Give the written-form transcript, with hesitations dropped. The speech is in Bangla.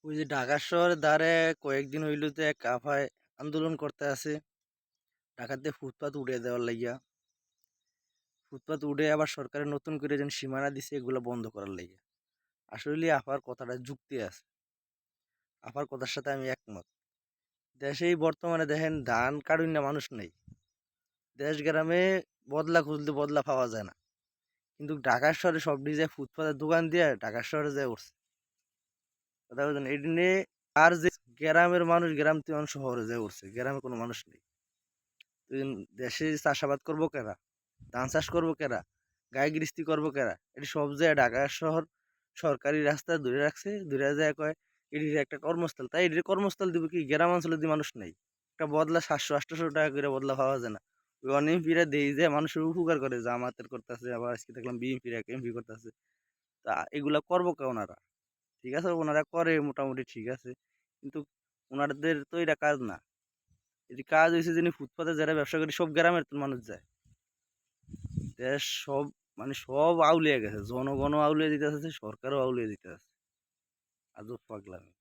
ওই যে ঢাকা শহরের ধারে কয়েকদিন হইল তো এক আফায় আন্দোলন করতে আছে ঢাকাতে ফুটপাত উড়িয়ে দেওয়ার লাগিয়া। ফুটপাত উড়ে আবার সরকারের নতুন করে যেন সীমানা দিছে এগুলো বন্ধ করার লাগিয়া। আসলে আপার কথাটা যুক্তি আছে, আপার কথার সাথে আমি একমত। দেশেই বর্তমানে দেখেন ধান কাটুই না মানুষ নেই, দেশ গ্রামে বদলা খুঁজলে বদলা পাওয়া যায় না, কিন্তু ঢাকার শহরে সব ডিজাই ফুটপাতের দোকান দিয়ে ঢাকার শহরে যায় উঠছে। কথা বলছেন এই নিয়ে। আর যে গ্রামের মানুষ গ্রাম থেকে মানুষ শহরে যায় উঠছে, গ্রামে কোনো মানুষ নেই। তুই দেশে চাষাবাদ করবো কেরা, ধান চাষ করবো কেরা, গায়ে গৃহস্থী করবো কেরা, এটি সব জায়গায় ঢাকা শহর সরকারি রাস্তা ধরে রাখছে, ধরে যায় কয় এটির একটা কর্মস্থল। তাই এটির কর্মস্থল দিব কি গ্রাম অঞ্চলে দিয়ে মানুষ নেই, একটা বদলা 700-800 টাকা করে বদলা পাওয়া যায় না। ওই অনেক দেই যে মানুষের উপকার করে, জামাতের করতেছে, আবার আজকে দেখলাম বিএনপির এক এমপি করতেছে। তা এগুলা করবো কে ওনারা? ঠিক আছে, ওনারা করে মোটামুটি ঠিক আছে, কিন্তু ওনাদের তো এটা কাজ না। এটি কাজ হয়েছে যিনি ফুটপাতে যারা ব্যবসা করে সব গ্রামের তো মানুষ যায়। দেশ সব মানে সব আউলিয়ে গেছে, জনগণও আউলিয়ে দিতে আছে, সরকারও আউলিয়ে দিতে আছে। আজব পাগলামি।